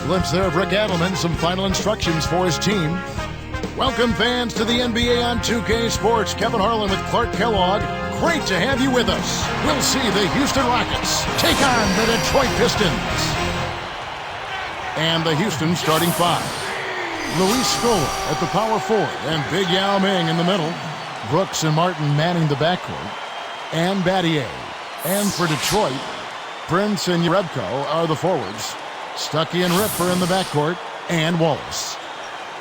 glimpse there of Rick Adelman, some final instructions for his team. Welcome, fans, to the NBA on 2K Sports. Kevin Harlan with Clark Kellogg. Great to have you with us. We'll see the Houston Rockets take on the Detroit Pistons. And the Houston starting five. Luis Scola at the power forward, and Big Yao Ming in the middle. Brooks and Martin manning the backcourt. And Battier. And for Detroit, Prince and Jerebko are the forwards. Stuckey and Ripper in the backcourt, and Wallace.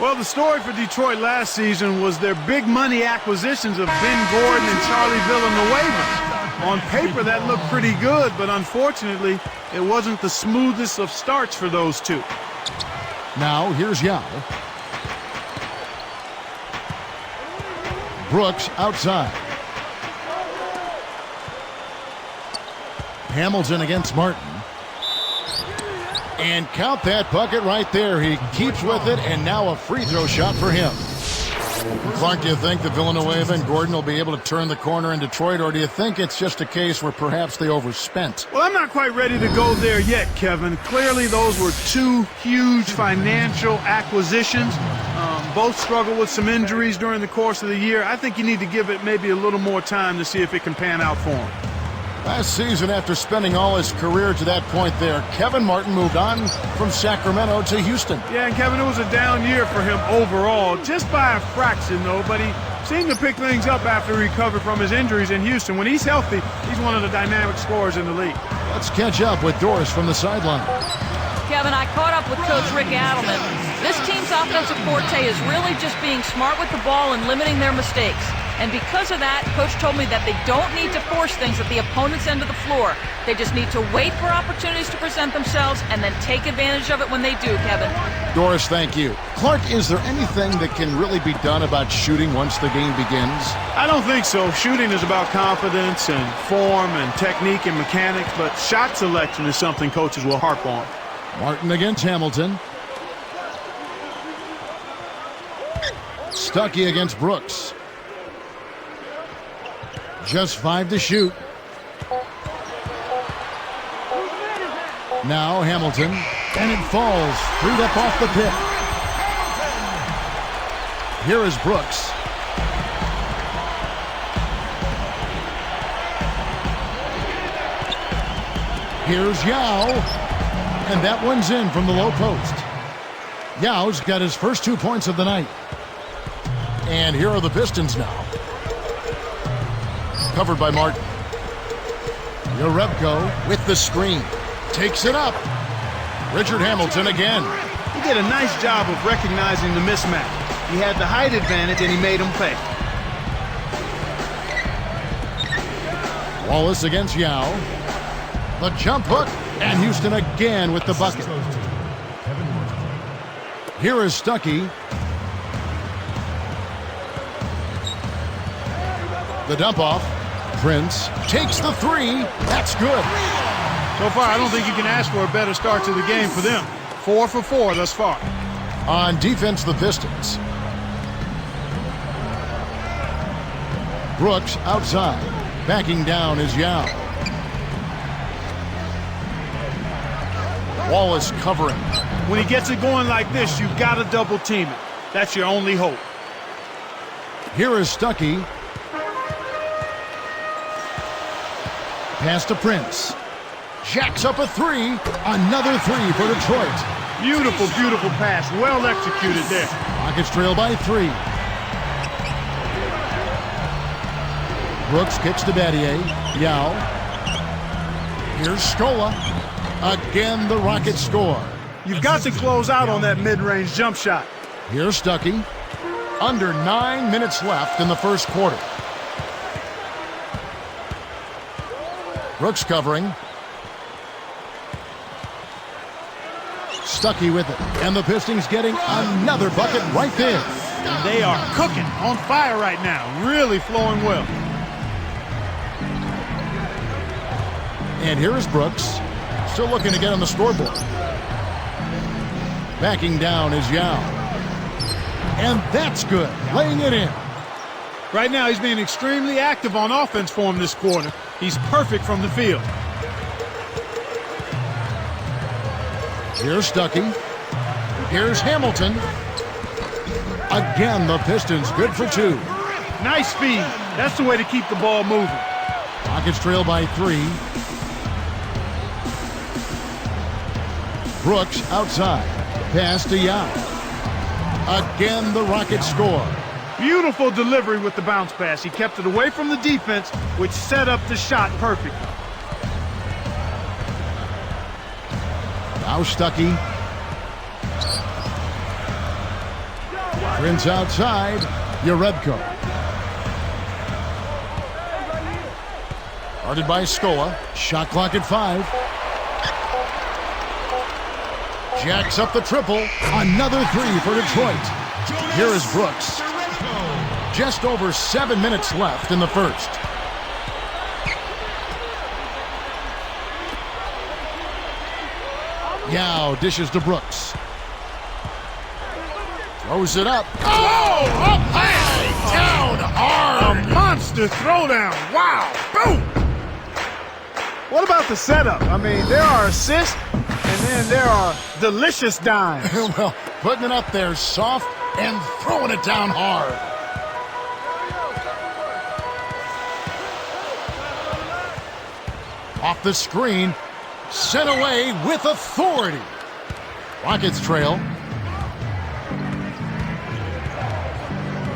Well, the story for Detroit last season was their big money acquisitions of Ben Gordon and Charlie Villanueva. On paper, that looked pretty good, but unfortunately, it wasn't the smoothest of starts for those two. Now, here's Yao. Brooks outside. Hamilton against Martin. And count that bucket right there. He keeps with it, and now a free throw shot for him. Clark, do you think that Villanueva and Gordon will be able to turn the corner in Detroit, or do you think it's just a case where perhaps they overspent? Well, I'm not quite ready to go there yet, Kevin. Clearly, those were two huge financial acquisitions. Both struggled with some injuries during the course of the year. I think you need to give it maybe a little more time to see if it can pan out for him. Last season, after spending all his career to that point there, Kevin Martin moved on from Sacramento to Houston. Yeah, and Kevin, it was a down year for him overall, just by a fraction, though, but he seemed to pick things up after he recovered from his injuries in Houston. When he's healthy, he's one of the dynamic scorers in the league. Let's catch up with Doris from the sideline. Kevin, I caught up with Coach Rick Adelman. This team's offensive forte is really just being smart with the ball and limiting their mistakes. And because of that, Coach told me that they don't need to force things at the opponent's end of the floor. They just need to wait for opportunities to present themselves and then take advantage of it when they do, Kevin. Doris, thank you. Clark, is there anything that can really be done about shooting once the game begins? I don't think so. Shooting is about confidence and form and technique and mechanics, but shot selection is something coaches will harp on. Martin against Hamilton. Stuckey against Brooks. Just 5 to shoot. Now Hamilton, and it falls, freed up off the pick. Here is Brooks. Here's Yao, and that one's in from the low post. Yao's got his first 2 points of the night. And here are the Pistons now. Covered by Martin. Jerebko with the screen. Takes it up. Richard Hamilton again. He did a nice job of recognizing the mismatch. He had the height advantage and he made him pay. Wallace against Yao. The jump hook. And Houston again with the bucket. Here is Stuckey. The dump off. Prince takes the three. That's good. So far, I don't think you can ask for a better start to the game for them. 4 for 4 thus far. On defense, the Pistons. Brooks outside. Backing down is Yao. Wallace covering. When he gets it going like this, you've got to double team it. That's your only hope. Here is Stuckey. Pass to Prince. Jacks up a three. Another three for Detroit. Beautiful, beautiful pass. Well executed there. Rockets trail by 3. Brooks kicks to Battier. Yao. Here's Scola. Again, the Rockets score. You've got to close out on that mid-range jump shot. Here's Stuckey. Under 9 minutes left in the first quarter. Brooks covering. Stuckey with it. And the Pistons getting another bucket right there. And they are cooking, on fire right now. Really flowing well. And here is Brooks. Still looking to get on the scoreboard. Backing down is Yao. And that's good. Laying it in. Right now, he's being extremely active on offense for him this quarter. He's perfect from the field. Here's Stuckey. Here's Hamilton. Again, the Pistons good for 2. Nice speed. That's the way to keep the ball moving. Rockets trail by 3. Brooks outside. Pass to Yao. Again, the Rockets score. Beautiful delivery with the bounce pass. He kept it away from the defense, which set up the shot perfectly. Now Stuckey. Prince outside. Yarebko. Guarded by Scola. Shot clock at 5. Jacks up the triple. Another 3 for Detroit. Here is Brooks. Just over 7 minutes left in the first. Yao dishes to Brooks. Throws it up. Oh! Up high! Down hard! A monster throwdown. Wow! Boom! What about the setup? I mean, there are assists, and then there are delicious dimes. Well, putting it up there soft and throwing it down hard. Off the screen, sent away with authority. Rockets trail.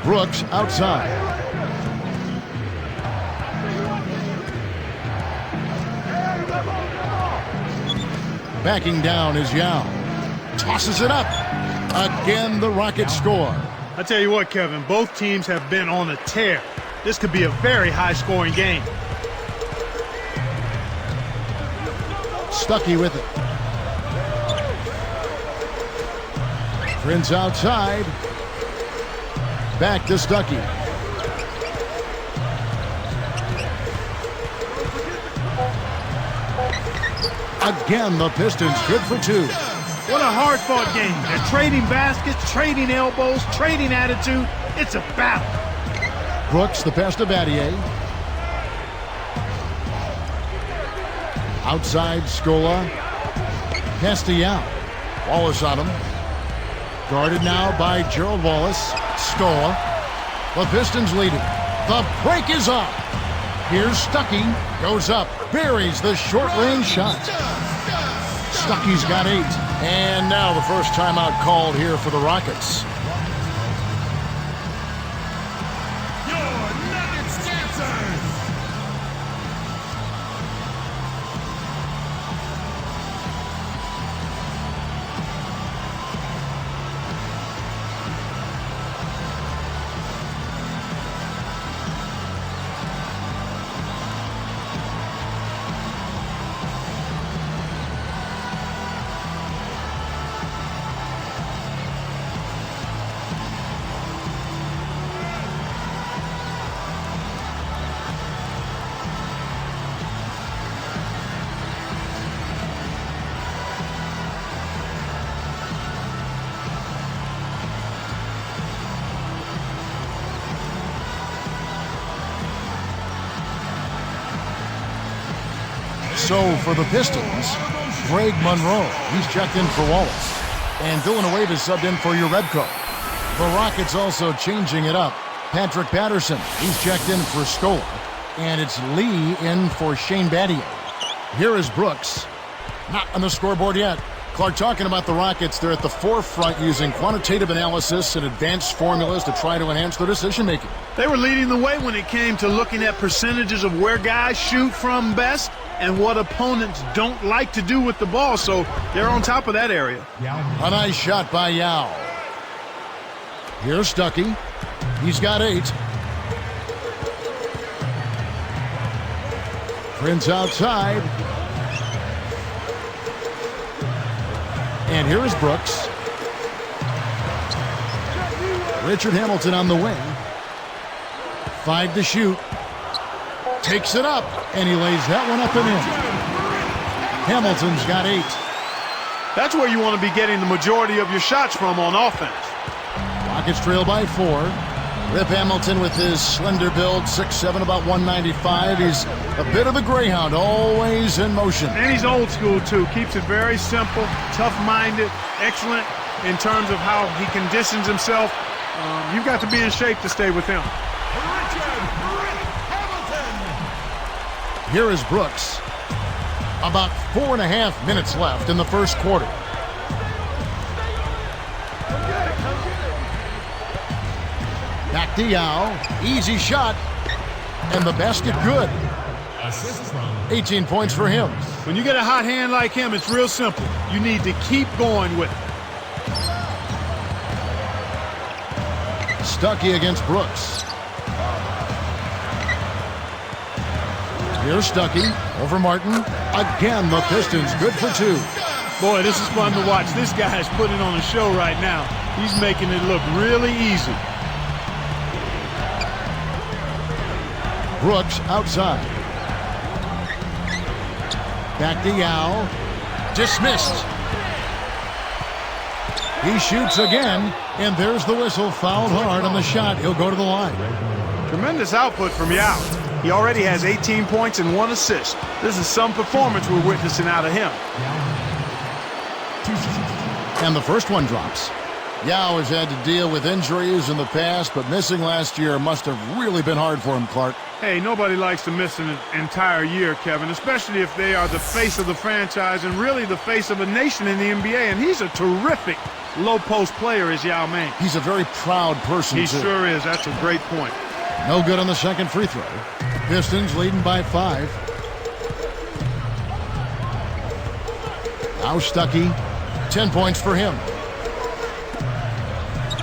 Brooks outside. Backing down is Yao. Tosses it up. Again, the Rockets score. I tell you what, Kevin, both teams have been on a tear. This could be a very high-scoring game. Stuckey with it. Prince outside. Back to Stuckey. Again, the Pistons good for 2. What a hard-fought game. They're trading baskets, trading elbows, trading attitude. It's a battle. Brooks, the pass to Battier. Outside, Scola. Pass to Yao. Wallace on him. Guarded now by Gerald Wallace. Scola. The Pistons leading. The break is up. Here's Stuckey. Goes up. Buries the short-range shot. Stuckey's got 8. And now the first timeout called here for the Rockets. So for the Pistons, Greg Monroe, he's checked in for Wallace. And Dylan Wade is subbed in for Yarebko. The Rockets also changing it up. Patrick Patterson, he's checked in for Scola. And it's Lee in for Shane Battier. Here is Brooks. Not on the scoreboard yet. Clark, talking about the Rockets, they're at the forefront using quantitative analysis and advanced formulas to try to enhance their decision-making. They were leading the way when it came to looking at percentages of where guys shoot from best and what opponents don't like to do with the ball, so they're on top of that area. A nice shot by Yao. Here's Stuckey. He's got 8. Prince outside. And here is Brooks. Richard Hamilton on the wing. 5 to shoot. Takes it up, and he lays that one up and in. Hamilton's got 8. That's where you want to be getting the majority of your shots from on offense. Rockets trail by 4. Rip Hamilton with his slender build, 6'7", about 195. He's a bit of a greyhound, always in motion. And he's old school, too. Keeps it very simple, tough-minded, excellent in terms of how he conditions himself. You've got to be in shape to stay with him. Here is Brooks. About 4.5 minutes left in the first quarter. Back to Yao. Easy shot. And the basket good. 18 points for him. When you get a hot hand like him, it's real simple. You need to keep going with it. Stuckey against Brooks. Here's Stuckey over Martin. Again, the Pistons good for 2. Boy, this is fun to watch. This guy is putting on a show right now. He's making it look really easy. Brooks outside. Back to Yao. Dismissed. He shoots again, and there's the whistle. Fouled hard on the shot. He'll go to the line. Tremendous output from Yao. He already has 18 points and 1 assist. This is some performance we're witnessing out of him. And the first one drops. Yao has had to deal with injuries in the past, but missing last year must have really been hard for him, Clark. Hey, nobody likes to miss an entire year, Kevin, especially if they are the face of the franchise and really the face of a nation in the NBA. And he's a terrific low-post player, is Yao Ming. He's a very proud person, He too. sure is. That's a great point. No good on the second free throw. Pistons leading by 5. Now Stuckey. 10 points for him.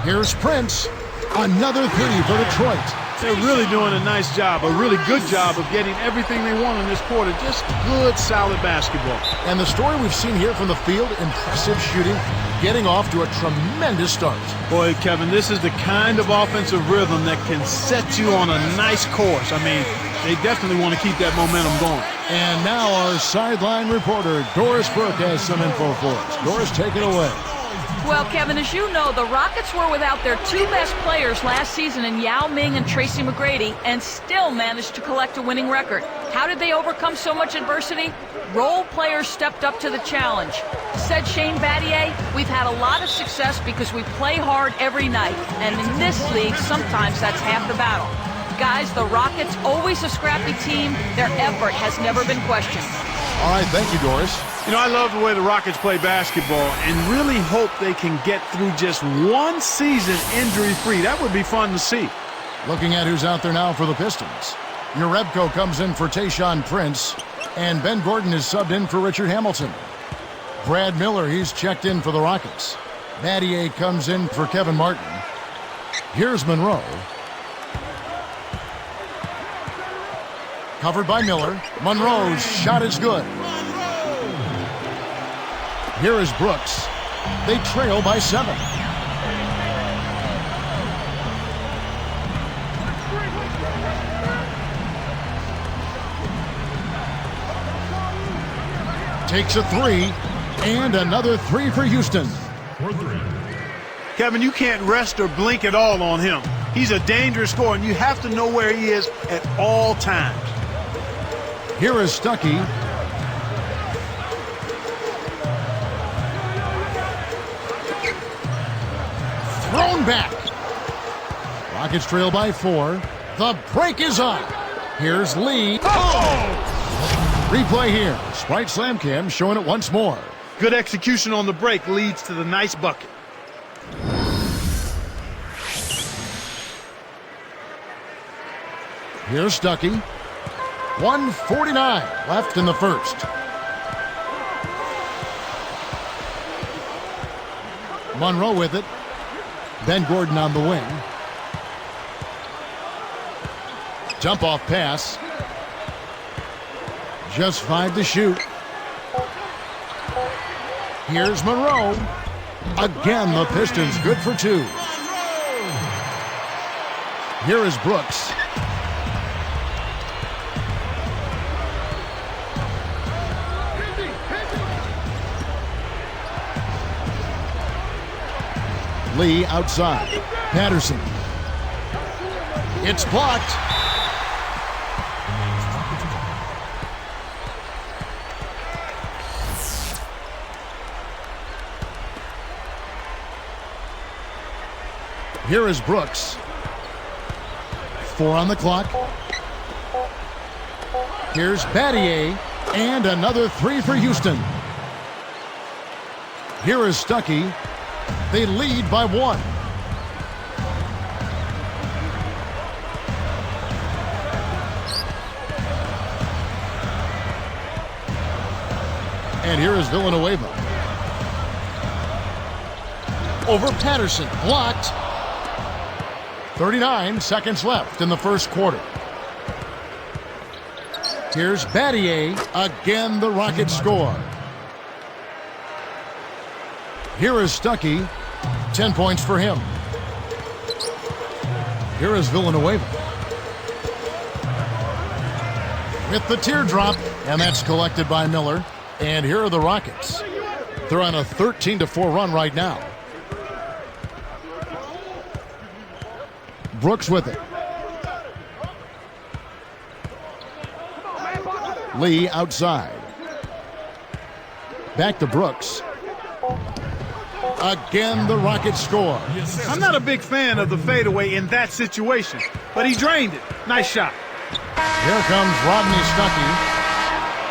Here's Prince. Another 3 for Detroit. They're really doing a nice job, a really good job of getting everything they want in this quarter. Just good, solid basketball. And the story we've seen here from the field, impressive shooting, getting off to a tremendous start. Boy, Kevin, this is the kind of offensive rhythm that can set you on a nice course. I mean, they definitely want to keep that momentum going. And now our sideline reporter, Doris Burke, has some info for us. Doris, take it away. Well, Kevin, as you know, the Rockets were without their 2 best players last season in Yao Ming and Tracy McGrady and still managed to collect a winning record. How did they overcome so much adversity? Role players stepped up to the challenge. Said Shane Battier, we've had a lot of success because we play hard every night. And in this league, sometimes that's half the battle. Guys, the Rockets, always a scrappy team. Their effort has never been questioned. All right, thank you, Doris. You know, I love the way the Rockets play basketball and really hope they can get through just 1 season injury-free. That would be fun to see. Looking at who's out there now for the Pistons. Urebko comes in for Tayshaun Prince, and Ben Gordon is subbed in for Richard Hamilton. Brad Miller, he's checked in for the Rockets. Battier comes in for Kevin Martin. Here's Monroe. Covered by Miller. Monroe's shot is good. Here is Brooks. They trail by 7. Takes a 3, and another 3 for Houston. Kevin, you can't rest or blink at all on him. He's a dangerous scorer, and you have to know where he is at all times. Here is Stuckey. Thrown back. Rockets trail by 4. The break is on. Here's Lee. Oh! Replay here. Sprite Slam Cam showing it once more. Good execution on the break leads to the nice bucket. Here's Stuckey. 1:49 left in the first. Monroe with it. Ben Gordon on the wing. Jump off pass. Just 5 to shoot. Here's Monroe. Again, the Pistons good for 2. Here is Brooks. Lee outside. Patterson. It's blocked. Here is Brooks. 4 on the clock. Here's Battier, and another 3 for Houston. Here is Stuckey. They lead by 1. And here is Villanueva. Over Patterson, blocked. 39 seconds left in the first quarter. Here's Battier. Again, the Rockets score. Here is Stuckey. 10 points for him. Here is Villanueva. With the teardrop, and that's collected by Miller. And here are the Rockets. They're on a 13-4 run right now. Brooks with it. Lee outside. Back to Brooks. Again, the Rockets score. I'm not a big fan of the fadeaway in that situation, but he drained it. Nice shot. Here comes Rodney Stuckey.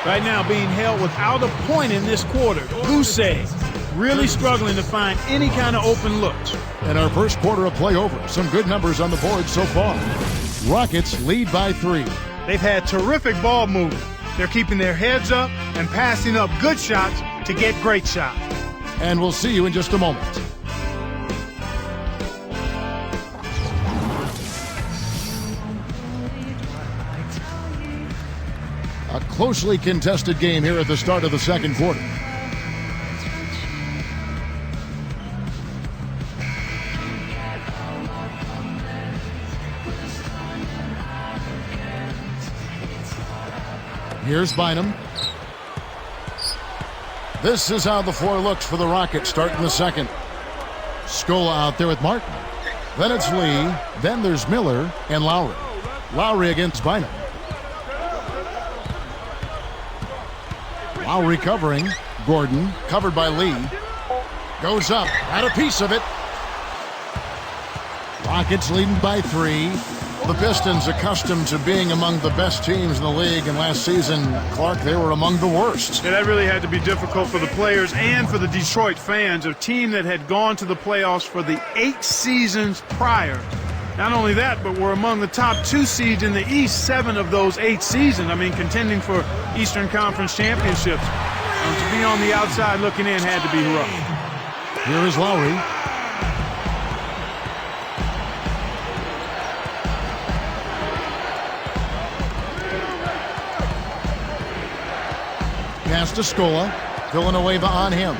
Right now being held without a point in this quarter. Goose egg. Really struggling to find any kind of open looks. In our first quarter of play over, some good numbers on the board so far. Rockets lead by 3. They've had terrific ball movement. They're keeping their heads up and passing up good shots to get great shots. And we'll see you in just a moment. A closely contested game here at the start of the second quarter. Here's Bynum. This is how the floor looks for the Rockets starting the second. Scola out there with Martin. Then it's Lee. Then there's Miller and Lowry. Lowry against Bynum. Lowry covering. Gordon covered by Lee. Goes up. Had a piece of it. Rockets leading by 3. The Pistons, accustomed to being among the best teams in the league, and last season, Clark, they were among the worst. Yeah, that really had to be difficult for the players and for the Detroit fans, a team that had gone to the playoffs for the 8 seasons prior. Not only that, but were among the top 2 seeds in the East 7 of those 8 seasons. I mean, contending for Eastern Conference championships. To be on the outside looking in had to be rough. Here is Lowry. Pass to Scola. Villanueva on him.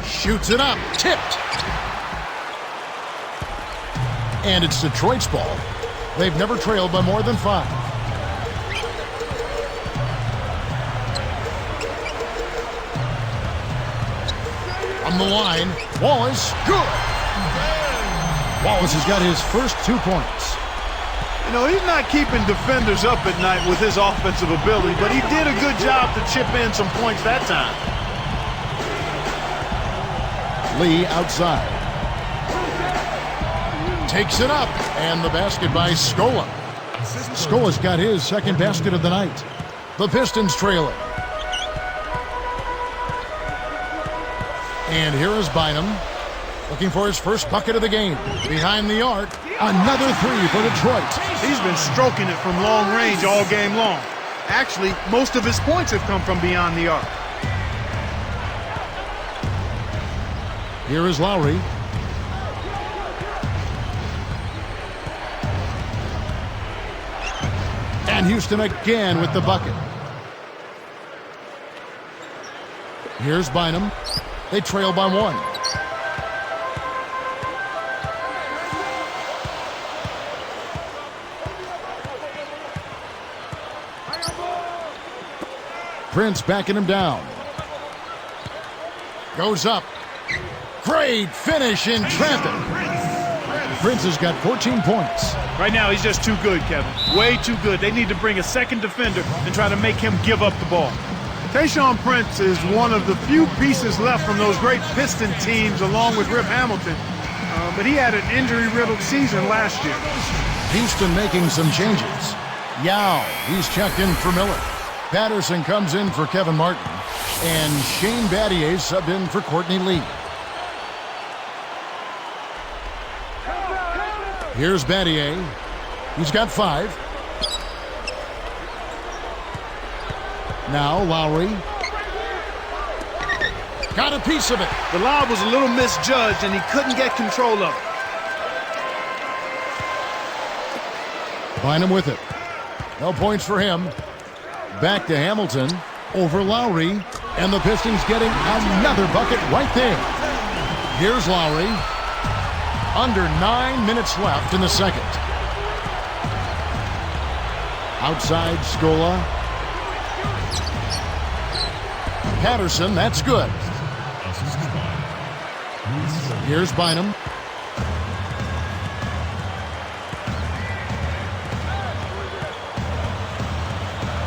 Shoots it up. Tipped. And it's Detroit's ball. They've never trailed by more than 5. On the line, Wallace. Good. Wallace has got his first 2 points. You know, he's not keeping defenders up at night with his offensive ability, but he did a good job to chip in some points that time. Lee outside. Takes it up, and the basket by Scola. Scola's got his second basket of the night. The Pistons trailing. And here is Bynum, looking for his first bucket of the game. Behind the arc, another 3 for Detroit. He's been stroking it from long range all game long. Actually, most of his points have come from beyond the arc. Here is Lowry. And Houston again with the bucket. Here's Bynum. They trail by 1. Prince backing him down. Goes up. Great finish in traffic. Prince has got 14 points. Right now, he's just too good, Kevin. Way too good. They need to bring a second defender and try to make him give up the ball. Tayshaun Prince is one of the few pieces left from those great Piston teams along with Rip Hamilton. But he had an injury-riddled season last year. Houston making some changes. Yao, he's checked in for Miller. Patterson comes in for Kevin Martin. And Shane Battier subbed in for Courtney Lee. Here's Battier. He's got 5. Now Lowry. Got a piece of it. The lob was a little misjudged, and he couldn't get control of it. Bynum with it. No points for him. Back to Hamilton. Over Lowry. And the Pistons getting another bucket right there. Here's Lowry. Under 9 minutes left in the second. Outside Scola. Patterson, that's good. Here's Bynum.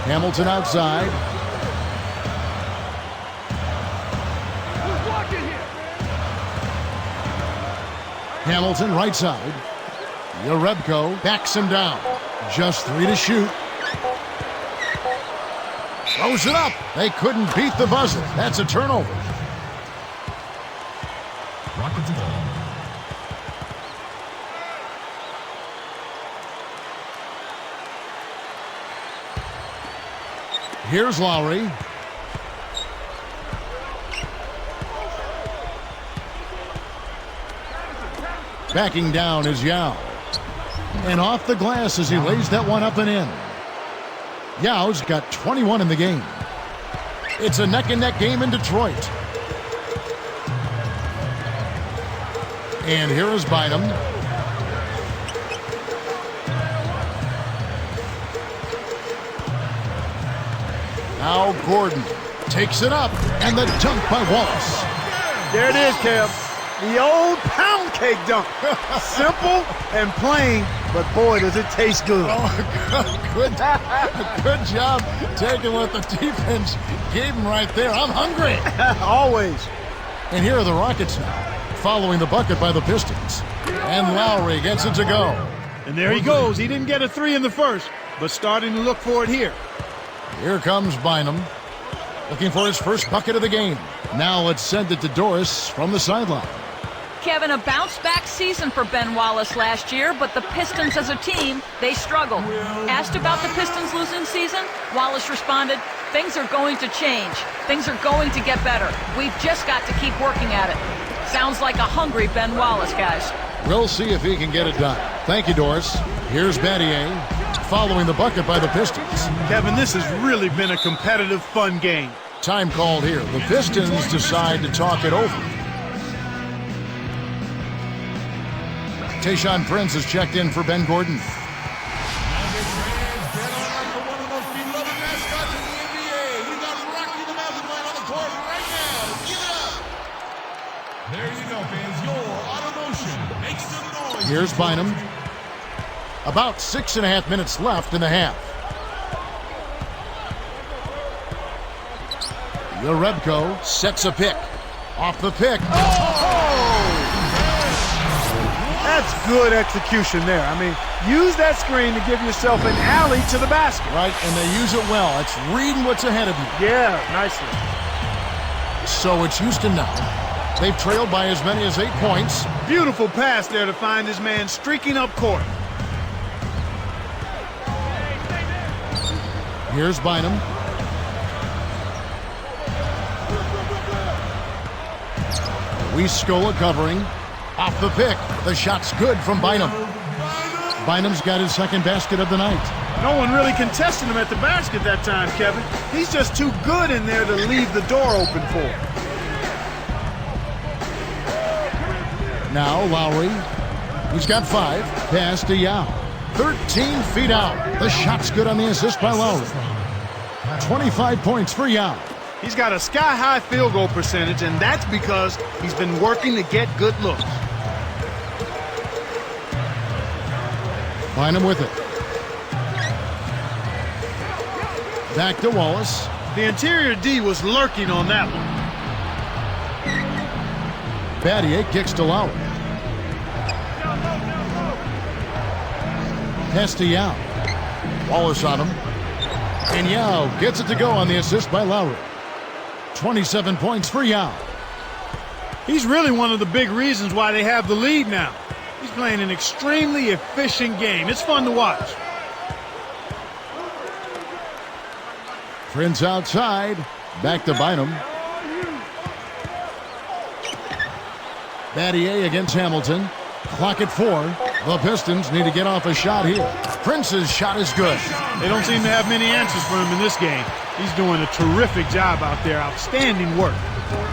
Hamilton outside. Hamilton right side. Yarebko backs him down. Just 3 to shoot. Throws it up. They couldn't beat the buzzer. That's a turnover. Rockets ball. Here's Lowry. Backing down is Yao. And off the glass as he lays that one up and in. Yao's got 21 in the game. It's a neck-and-neck game in Detroit. And here is Bynum. Now Gordon takes it up, and the dunk by Wallace. There it is, Kev. The old pound cake dunk. Simple and plain, but boy, does it taste good. Oh, good job taking what the defense gave him right there. I'm hungry. Always. And here are the Rockets now, following the bucket by the Pistons. And Lowry gets it to go. And there he goes. He didn't get a 3 in the first, but starting to look for it here. Here comes Bynum, looking for his first bucket of the game. Now let's send it to Doris from the sideline. Kevin, a bounce-back season for Ben Wallace last year, but the Pistons as a team, they struggled. Asked about the Pistons' losing season, Wallace responded, "Things are going to change. Things are going to get better. We've just got to keep working at it." Sounds like a hungry Ben Wallace, guys. We'll see if he can get it done. Thank you, Doris. Here's Battier, following the bucket by the Pistons. Kevin, this has really been a competitive, fun game. Time called here. The Pistons decide to talk it over. Tayshaun Prince has checked in for Ben Gordon. There you go, fans. Your Automotion makes some noise. Here's Bynum. About 6.5 minutes left in the half. Yarebko sets a pick. Off the pick. That's good execution there. I mean, use that screen to give yourself an alley to the basket. Right, and they use it well. It's reading what's ahead of you. Yeah, nicely. So it's Houston now. They've trailed by as many as 8 points. Beautiful pass there to find his man streaking up court. Here's Bynum. Scola covering. Off the pick. The shot's good from Bynum. Bynum's got his second basket of the night. No one really contested him at the basket that time, Kevin. He's just too good in there to leave the door open for him. Now Lowry. He's got 5. Pass to Yao. 13 feet out. The shot's good on the assist by Lowry. 25 points for Yao. He's got a sky-high field goal percentage, and that's because he's been working to get good looks. Bynum with it. Back to Wallace. The interior D was lurking on that one. Battier kicks to Lowry. Pass to Yao. Wallace on him. And Yao gets it to go on the assist by Lowry. 27 points for Yao. He's really one of the big reasons why they have the lead now. He's playing an extremely efficient game. It's fun to watch. Prince outside. Back to Bynum. Battier against Hamilton. Clock at 4. The Pistons need to get off a shot here. Prince's shot is good. They don't seem to have many answers for him in this game. He's doing a terrific job out there. Outstanding work.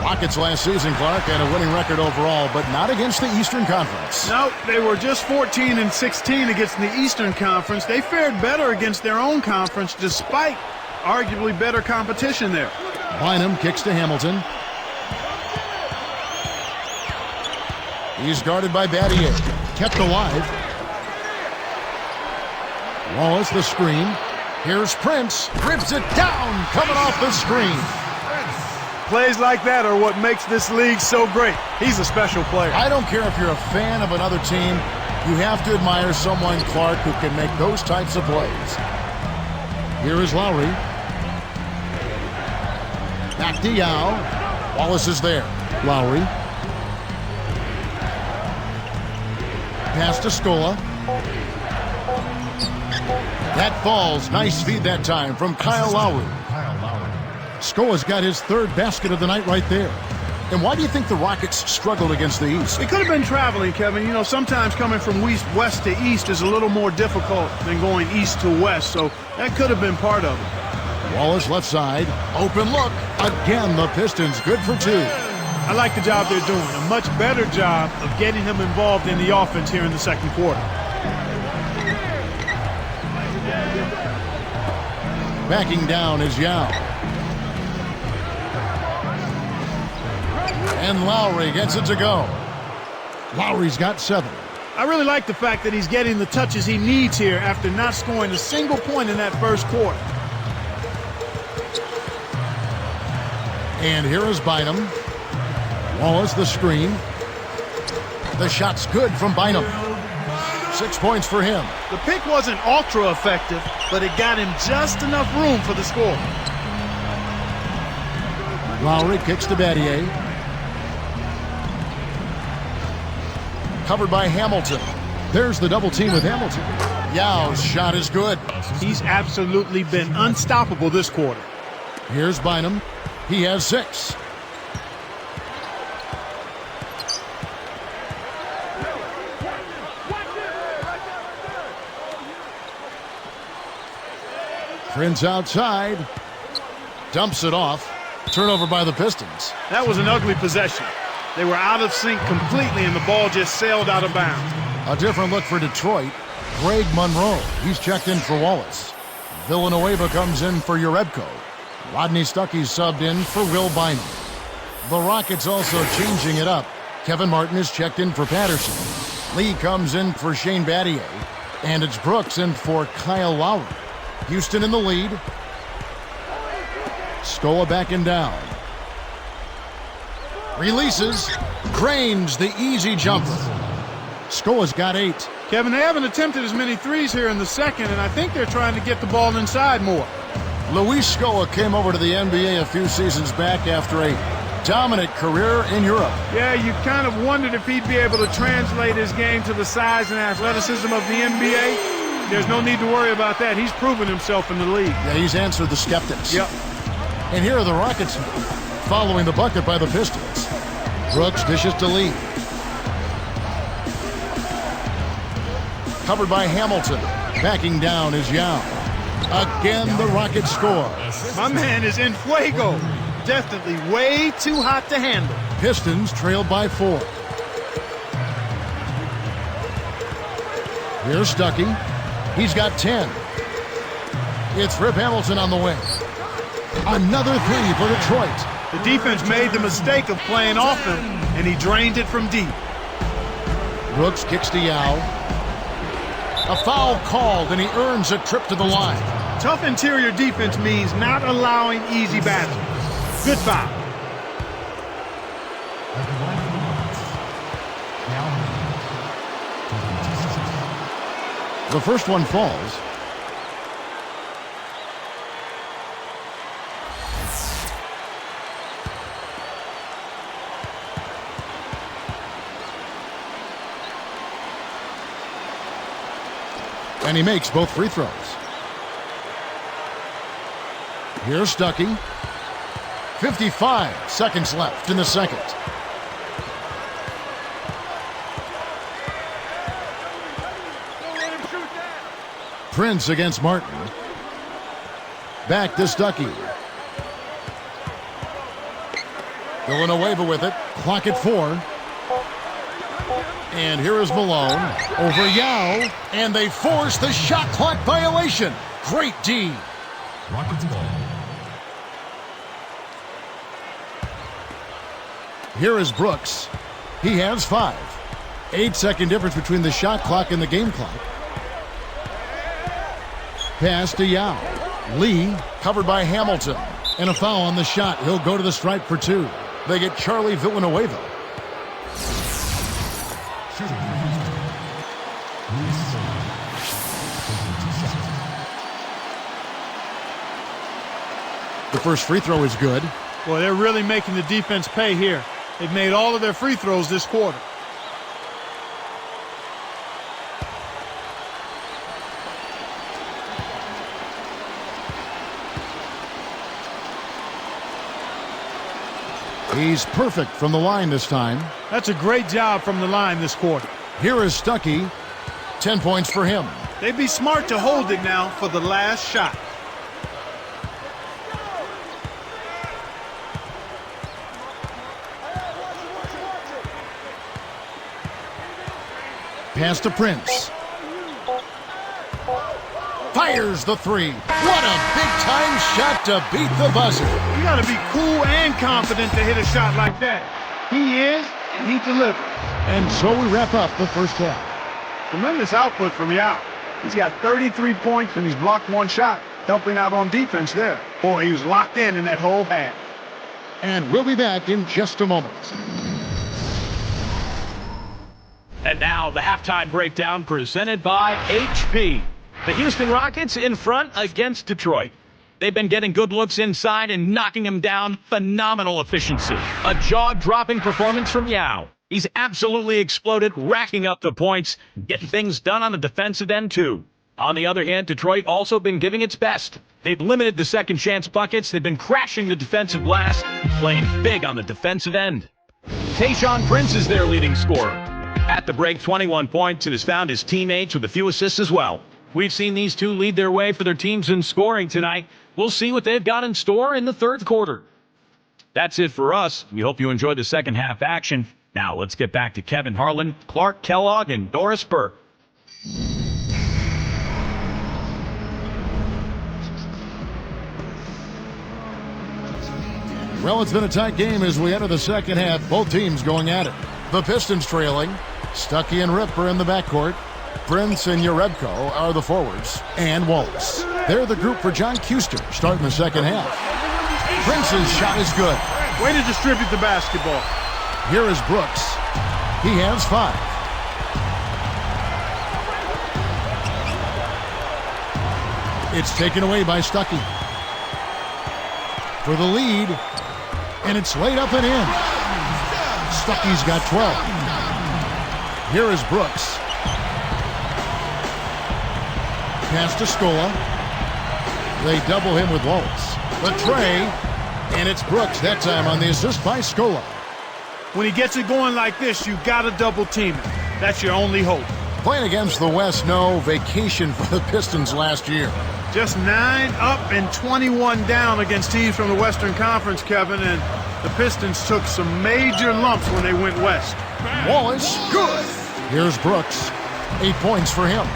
Rockets last season, Clark, had a winning record overall, but not against the Eastern Conference. No, they were just 14-16 against the Eastern Conference. They fared better against their own conference despite arguably better competition there. Bynum kicks to Hamilton. He's guarded by Battier. Kept alive. Wallace the screen. Here's Prince. Rips it down. Coming off the screen. Plays like that are what makes this league so great. He's a special player. I don't care if you're a fan of another team. You have to admire someone, Clark, who can make those types of plays. Here is Lowry. Back to Yao. Wallace is there. Lowry. Pass to Scola. That falls. Nice feed that time from Kyle Lowry. Scola's got his third basket of the night right there. And why do you think the Rockets struggled against the East? It could have been traveling, Kevin. You know, sometimes coming from west to east is a little more difficult than going east to west, so that could have been part of it. Wallace left side. Open look. Again, the Pistons good for 2. I like the job they're doing. A much better job of getting him involved in the offense here in the second quarter. Backing down is Yao. And Lowry gets it to go. Lowry's got 7. I really like the fact that he's getting the touches he needs here after not scoring a single point in that first quarter. And here is Bynum. Wallace the screen. The shot's good from Bynum. 6 points for him. The pick wasn't ultra effective, but it got him just enough room for the score. Lowry kicks to Battier. Covered by Hamilton. There's the double team with Hamilton. Yao's shot is good. He's absolutely been unstoppable this quarter. Here's Bynum. He has 6. Prince outside. Dumps it off. Turnover by the Pistons. That was an ugly possession. They were out of sync completely, and the ball just sailed out of bounds. A different look for Detroit. Greg Monroe. He's checked in for Wallace. Villanueva comes in for Urebko. Rodney Stuckey's subbed in for Will Bynum. The Rockets also changing it up. Kevin Martin is checked in for Patterson. Lee comes in for Shane Battier. And it's Brooks in for Kyle Lowry. Houston in the lead. Scola backing down. Releases. Drains the easy jumper. Scola's got 8. Kevin, they haven't attempted as many threes here in the second, and I think they're trying to get the ball inside more. Luis Scola came over to the NBA a few seasons back after a dominant career in Europe. Yeah, you kind of wondered if he'd be able to translate his game to the size and athleticism of the NBA. There's no need to worry about that. He's proven himself in the league. Yeah, he's answered the skeptics. Yep. And here are the Rockets following the bucket by the Pistons. Brooks dishes to Lee. Covered by Hamilton. Backing down is Yao. Again, the Rockets score. My man is in fuego. Definitely way too hot to handle. Pistons trail by 4. Here's Stuckey. He's got 10. It's Rip Hamilton on the wing. Another 3 for Detroit. The defense made the mistake of playing off him, and he drained it from deep. Brooks kicks to Yao. A foul called, and he earns a trip to the line. Tough interior defense means not allowing easy baskets. Good foul. The first one falls. And he makes both free throws. Here's Stuckey. 55 seconds left in the second. Prince against Martin. Back to Stuckey. Villanueva with it. Clock at 4. And here is Malone over Yao. And they force the shot clock violation. Great D. Rockets ball. Here is Brooks. He has 5. 8-second difference between the shot clock and the game clock. Pass to Yao. Lee covered by Hamilton. And a foul on the shot. He'll go to the stripe for 2. They get Charlie Villanueva. The first free throw is good. Well, they're really making the defense pay here. They've made all of their free throws this quarter. He's perfect from the line this time. That's a great job from the line this quarter. Here is Stuckey. 10 points for him. They'd be smart to hold it now for the last shot. Pass to Prince. Fires the 3. What a big-time shot to beat the buzzer. You got to be cool and confident to hit a shot like that. He is, and he delivers. And so we wrap up the first half. Tremendous output from Yao. He's got 33 points, and he's blocked 1 shot, helping out on defense there. Boy, he was locked in that whole half. And we'll be back in just a moment. And now the halftime breakdown presented by HP. The Houston Rockets in front against Detroit. They've been getting good looks inside and knocking them down. Phenomenal efficiency. A jaw-dropping performance from Yao. He's absolutely exploded, racking up the points, getting things done on the defensive end too. On the other hand, Detroit also been giving its best. They've limited the second chance buckets. They've been crashing the defensive glass, playing big on the defensive end. Tayshaun Prince is their leading scorer. At the break, 21 points, and has found his teammates with a few assists as well. We've seen these two lead their way for their teams in scoring tonight. We'll see what they've got in store in the third quarter. That's it for us. We hope you enjoyed the second half action. Now let's get back to Kevin Harlan, Clark Kellogg, and Doris Burke. Well, it's been a tight game as we enter the second half. Both teams going at it. The Pistons trailing. Stuckey and Rip are in the backcourt. Prince and Yarebko are the forwards. And Wallace. They're the group for John Kuster starting the second half. Prince's shot is good. Way to distribute the basketball. Here is Brooks. He has 5. It's taken away by Stuckey. For the lead. And it's laid up and in. Stuckey's got 12. Here is Brooks. Pass to Scola. They double him with Wallace. The tray. And it's Brooks that time on the assist by Scola. When he gets it going like this, you got to double team it. That's your only hope. Playing against the West, no vacation for the Pistons last year. Just 9 up and 21 down against teams from the Western Conference, Kevin, and the Pistons took some major lumps when they went west. Wallace, good. Here's Brooks. 8 points for him.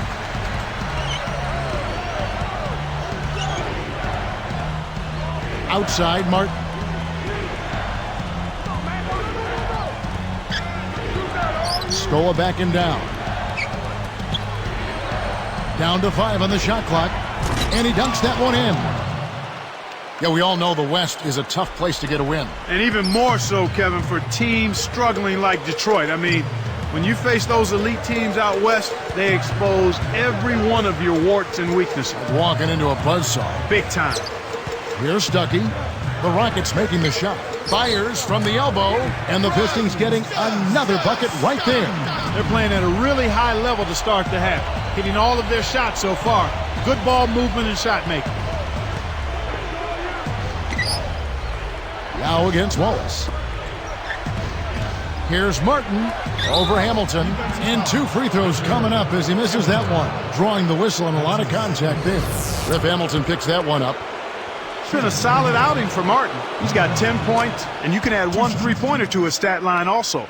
Outside, Martin. Scola backing down. Down to 5 on the shot clock. And he dunks that one in. Yeah, we all know the West is a tough place to get a win. And even more so, Kevin, for teams struggling like Detroit. I mean, when you face those elite teams out West, they expose every one of your warts and weaknesses. Walking into a buzzsaw. Big time. Here's Stuckey. The Rockets making the shot. Fires from the elbow, and the Pistons getting another bucket right there. They're playing at a really high level to start the half, hitting all of their shots so far. Good ball movement and shot making. Now against Wallace. Here's Martin over Hamilton. And 2 free throws coming up as he misses that one. Drawing the whistle and a lot of contact there. Rip Hamilton picks that one up. It's been a solid outing for Martin. He's got 10 points, and you can add 1 3-pointer to his stat line also.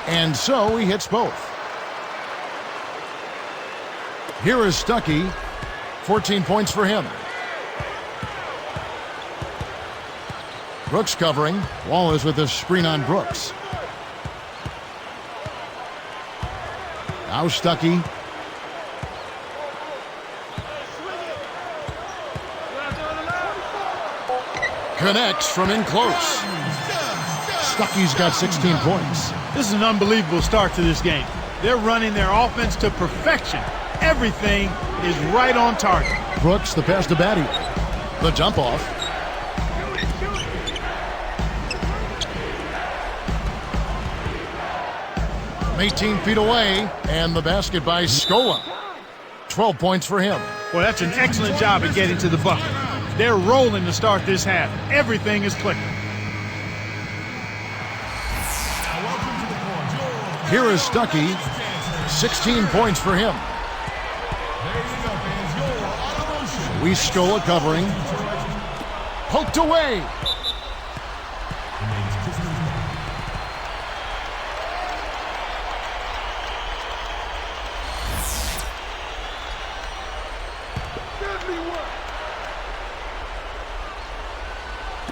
And so he hits both. Here is Stuckey. 14 points for him. Brooks covering. Wallace with a screen on Brooks. Now Stuckey. Connects from in close. Stuckey's got 16 points. This is an unbelievable start to this game. They're running their offense to perfection. Everything is right on target. Brooks, the pass to Batty. The dump off. From 18 feet away, and the basket by Scola. 12 points for him. Well, that's an excellent job at getting to the bucket. They're rolling to start this half. Everything is clicking. Here is Stuckey. 16 points for him. We Scola covering. Poked away.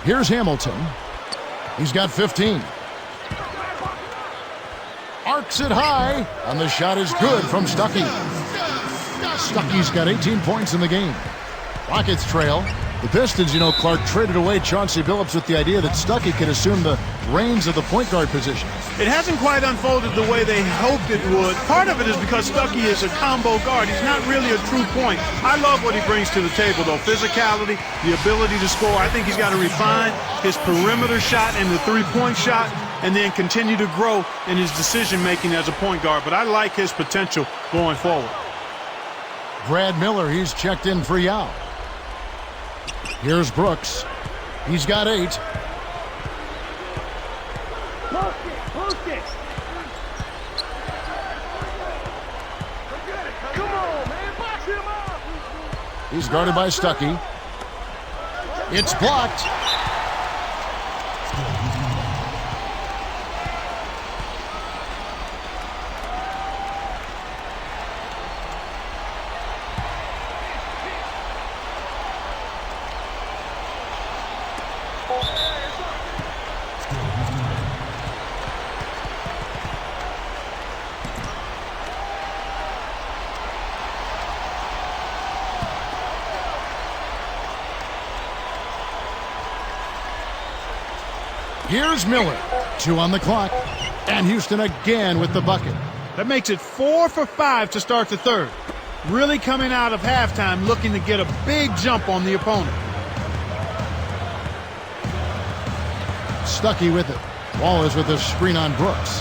Here's Hamilton. He's got 15. Arcs it high, and the shot is good from Stuckey. Stuckey's got 18 points in the game. Rockets trail. The Pistons, you know, Clark traded away Chauncey Billups with the idea that Stuckey could assume the reins of the point guard position. It hasn't quite unfolded the way they hoped it would. Part of it is because Stuckey is a combo guard. He's not really a true point. I love what he brings to the table, though. Physicality, the ability to score. I think he's got to refine his perimeter shot and the three-point shot, and then continue to grow in his decision-making as a point guard. But I like his potential going forward. Brad Miller, he's checked in for Yao. Here's Brooks. He's got 8. He's guarded by Stuckey. It's blocked. Here's Miller. 2 on the clock. And Houston again with the bucket. That makes it 4 for 5 to start the third. Really coming out of halftime looking to get a big jump on the opponent. Stuckey with it. Wallace with a screen on Brooks.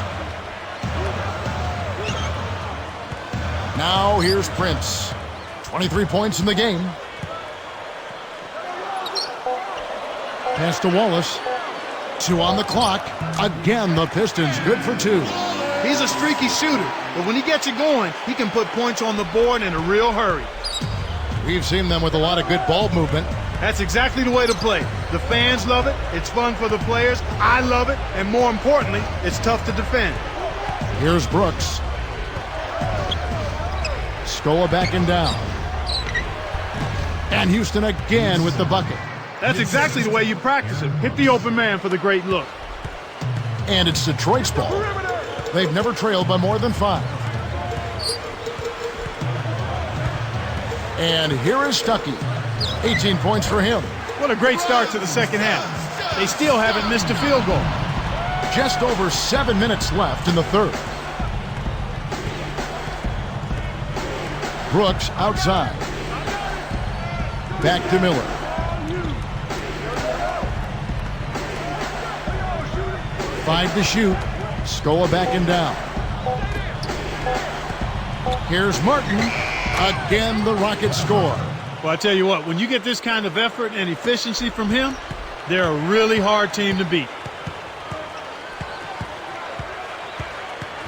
Now here's Prince. 23 points in the game. Pass to Wallace. 2 on the clock. Again, the Pistons good for 2. He's a streaky shooter, but when he gets it going, he can put points on the board in a real hurry. We've seen them with a lot of good ball movement. That's exactly the way to play. The fans love it. It's fun for the players. I love it. And more importantly, it's tough to defend. Here's Brooks. Scola backing down. And Houston again with the bucket. That's exactly the way you practice it. Hit the open man for the great look. And it's Detroit's ball. They've never trailed by more than 5. And here is Stuckey. 18 points for him. What a great start to the second half. They still haven't missed a field goal. Just over 7 minutes left in the third. Brooks outside. Back to Miller. Five to shoot. Scola backing down. Here's Martin. Again, the Rockets score. Well, I tell you what, when you get this kind of effort and efficiency from him, they're a really hard team to beat.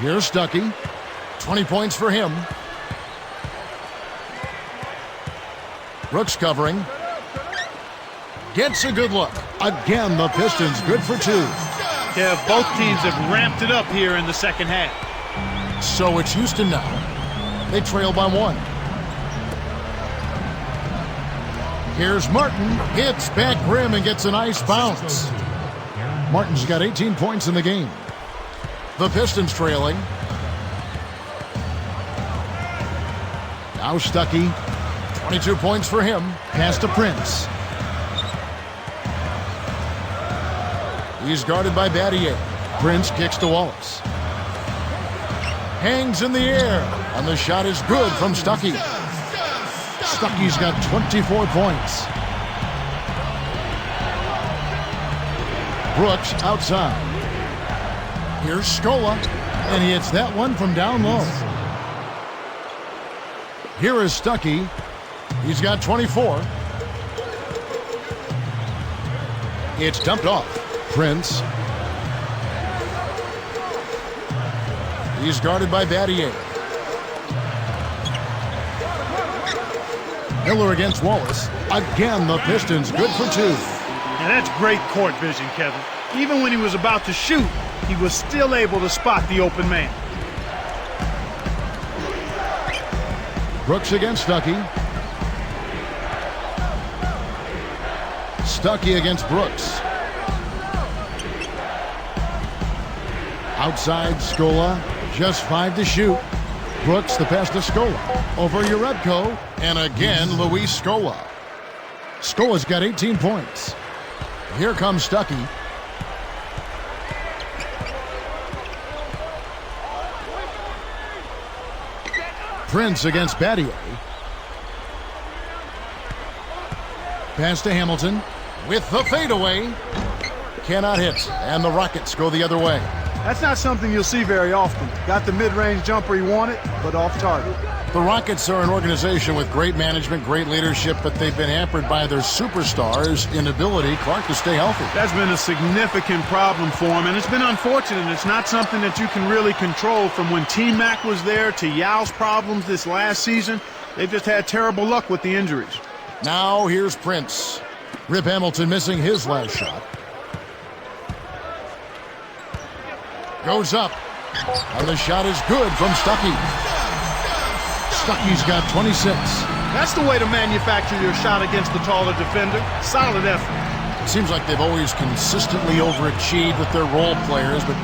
Here's Stuckey. 20 points for him. Brooks covering. Gets a good look. Again, the Pistons good for 2. Kev, both teams have ramped it up here in the second half. So it's Houston now. They trail by 1. Here's Martin. Hits back rim and gets a nice bounce. Martin's got 18 points in the game. The Pistons trailing. Now Stuckey. 22 points for him. Pass to Prince. He's guarded by Battier. Prince kicks to Wallace. Hangs in the air. And the shot is good from Stuckey. Stuckey's got 24 points. Brooks outside. Here's Scola. And he hits that one from down low. Here is Stuckey. He's got 24. It's dumped off. Prince. He's guarded by Battier. Miller against Wallace. Again, the Pistons good for 2. And that's great court vision, Kevin. Even when he was about to shoot, he was still able to spot the open man. Brooks against Stuckey. Stuckey against Brooks. Outside Scola, just 5 to shoot. Brooks the pass to Scola. Over Uredko, and again Luis Scola. Scola's got 18 points. Here comes Stuckey. Prince against Battier. Pass to Hamilton with the fadeaway. Cannot hit, and the Rockets go the other way. That's not something you'll see very often. Got the mid-range jumper he wanted, but off target. The Rockets are an organization with great management, great leadership, but they've been hampered by their superstars' inability, Clark, to stay healthy. That's been a significant problem for him, and it's been unfortunate. It's not something that you can really control. From when T-Mac was there to Yao's problems this last season, they've just had terrible luck with the injuries. Now here's Prince. Rip Hamilton missing his last shot. Goes up, and the shot is good from Stuckey. Stuckey's got 26. That's the way to manufacture your shot against the taller defender. Solid effort. It seems like they've always consistently overachieved with their role players, but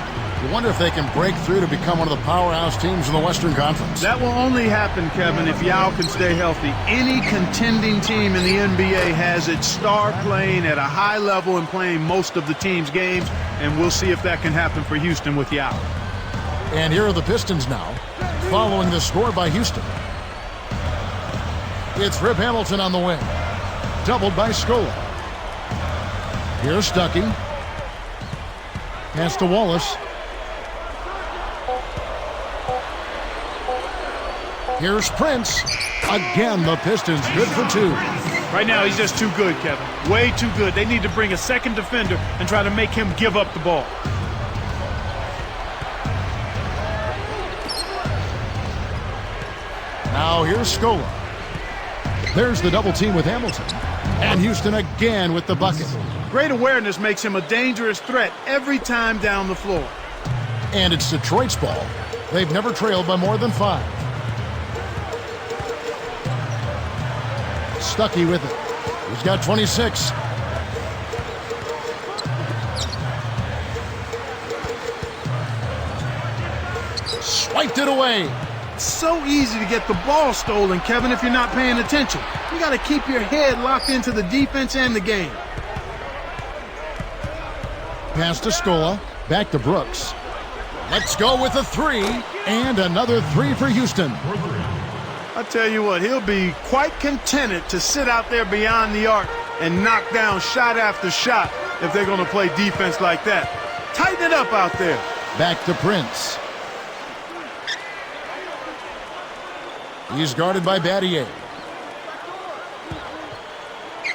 you wonder if they can break through to become one of the powerhouse teams in the Western Conference. That will only happen, Kevin, if Yao can stay healthy. Any contending team in the NBA has its star playing at a high level and playing most of the team's games, and we'll see if that can happen for Houston with Yao. And here are the Pistons now, following the score by Houston. It's Rip Hamilton on the wing, doubled by Scola. Here's Stuckey. Pass to Wallace. Here's Prince. Again, the Pistons good for 2. Right now, he's just too good, Kevin. Way too good. They need to bring a second defender and try to make him give up the ball. Now here's Scola. There's the double team with Hamilton. And Houston again with the bucket. Great awareness makes him a dangerous threat every time down the floor. And it's Detroit's ball. They've never trailed by more than 5. Stuckey with it. He's got 26. Swiped it away. So easy to get the ball stolen, Kevin, if you're not paying attention. You got to keep your head locked into the defense and the game. Pass to Scola. Back to Brooks. Let's go with a three. And another three for Houston. I tell you what, he'll be quite contented to sit out there beyond the arc and knock down shot after shot if they're going to play defense like that. Tighten it up out there. Back to Prince. He's guarded by Battier.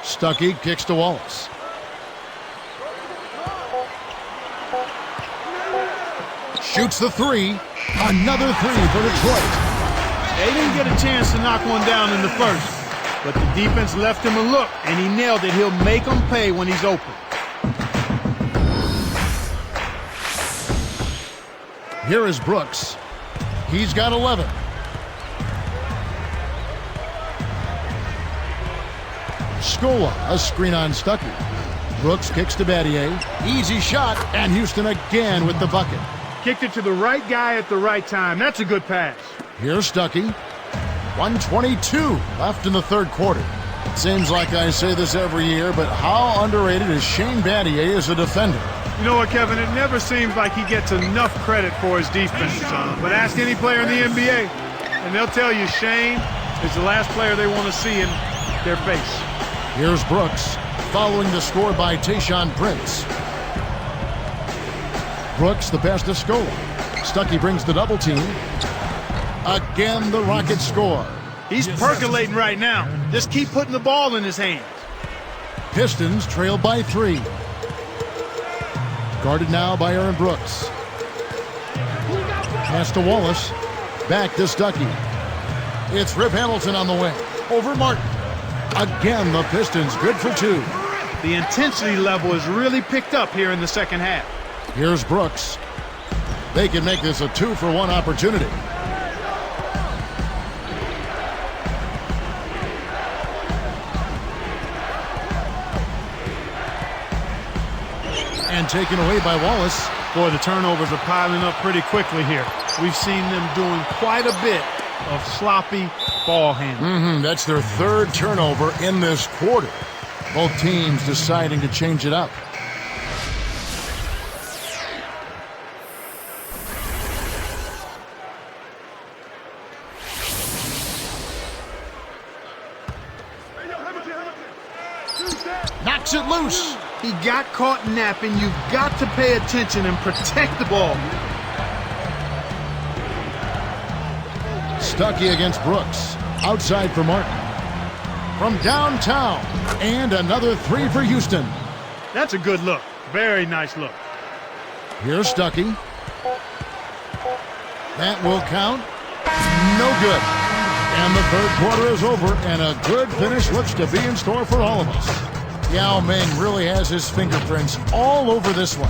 Stuckey kicks to Wallace. Shoots the three. Another three for Detroit. They didn't get a chance to knock one down in the first, but the defense left him a look, and he nailed it. He'll make them pay when he's open. Here is Brooks. He's got 11. Scola, a screen on Stuckey. Brooks kicks to Battier. Easy shot, and Houston again with the bucket. Kicked it to the right guy at the right time. That's a good pass. Here's Stuckey. 1:22 left in the third quarter. It seems like I say this every year, but how underrated is Shane Battier as a defender? You know what, Kevin? It never seems like he gets enough credit for his defense. But ask any player in the NBA, and they'll tell you Shane is the last player they want to see in their face. Here's Brooks, following the score by Tayshaun Prince. Brooks, the pass to Scola. Stuckey brings the double team. Again, the Rockets score. He's percolating right now. Just keep putting the ball in his hands. Pistons trail by 3. Guarded now by Aaron Brooks. Pass to Wallace. Back to Stuckey. It's Rip Hamilton on the wing. Over Martin. Again, the Pistons good for 2. The intensity level is really picked up here in the second half. Here's Brooks. They can make this a 2-for-1 opportunity. And taken away by Wallace. Boy, the turnovers are piling up pretty quickly here. We've seen them doing quite a bit of sloppy ball handling. That's their third turnover in this quarter. Both teams deciding to change it up. Knocks it loose. He got caught napping. You've got to pay attention and protect the ball. Stuckey against Brooks. Outside for Martin. From downtown. And another three for Houston. That's a good look. Very nice look. Here's Stuckey. That will count. No good. And the third quarter is over, and a good finish looks to be in store for all of us. Yao Ming really has his fingerprints all over this one.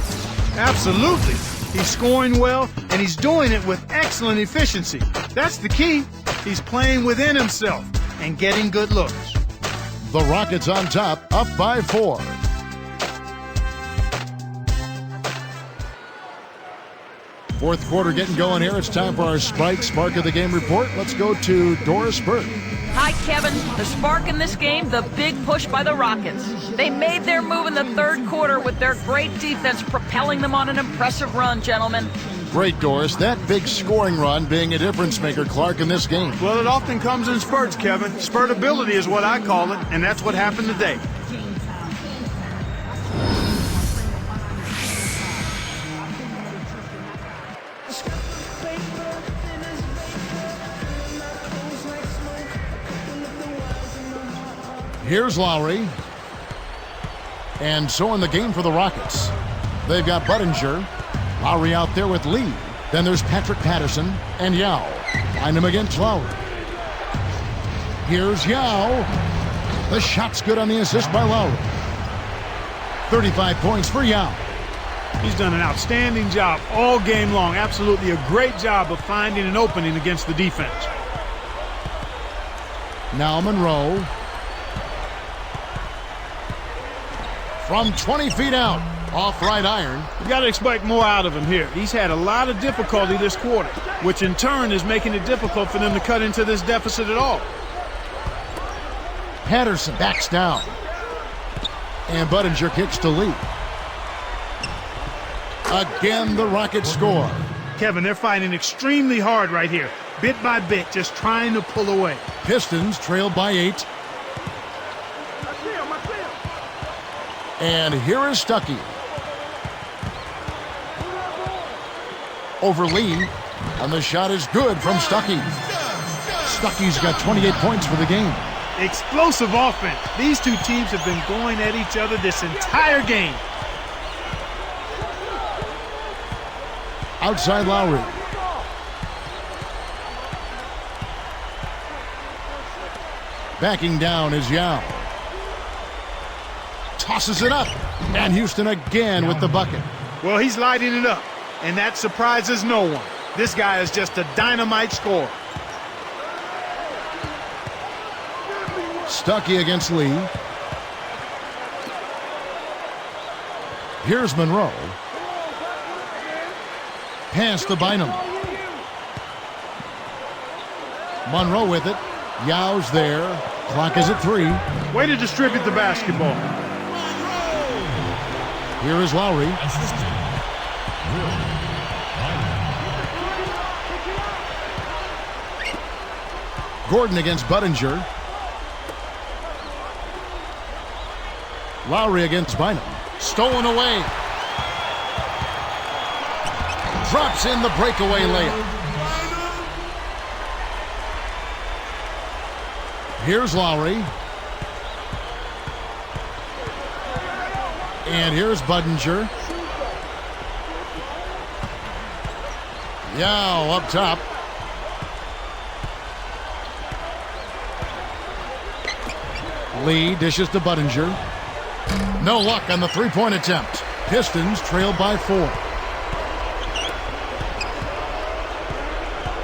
Absolutely. He's scoring well, and he's doing it with excellent efficiency. That's the key. He's playing within himself and getting good looks. The Rockets on top, up by 4. Fourth quarter getting going here. It's time for our Spark of the Game report. Let's go to Doris Burke. Hi, Kevin. The spark in this game, the big push by the Rockets. They made their move in the third quarter with their great defense propelling them on an impressive run, gentlemen. Great, Doris. That big scoring run being a difference maker, Clark, in this game. Well, it often comes in spurts, Kevin. Spurtability is what I call it, and that's what happened today. Here's Lowry. And so in the game for the Rockets, they've got Budinger. Lowry out there with Lee. Then there's Patrick Patterson and Yao. Find him against Lowry. Here's Yao. The shot's good on the assist by Lowry. 35 points for Yao. He's done an outstanding job all game long. Absolutely a great job of finding an opening against the defense. Now Monroe. From 20 feet out, off right iron. You got to expect more out of him here. He's had a lot of difficulty this quarter, which in turn is making it difficult for them to cut into this deficit at all. Patterson backs down. And Budinger kicks to Lee. Again, the Rockets score. Kevin, they're fighting extremely hard right here. Bit by bit, just trying to pull away. Pistons trailed by 8. And here is Stuckey. Over Lee. And the shot is good from Stuckey. Stuckey's got 28 points for the game. Explosive offense. These two teams have been going at each other this entire game. Outside Lowry. Backing down is Yao. Tosses it up. And Houston again with the bucket. Well, he's lighting it up. And that surprises no one. This guy is just a dynamite scorer. Stuckey against Lee. Here's Monroe. Pass to Bynum. Monroe with it. Yao's there. Clock is at 3. Way to distribute the basketball. Here is Lowry. Gordon against Budinger. Lowry against Bynum. Stolen away. Drops in the breakaway layup. Here's Lowry. And here's Budinger. Yao up top. Lee dishes to Budinger. No luck on the three-point attempt. Pistons trailed by 4.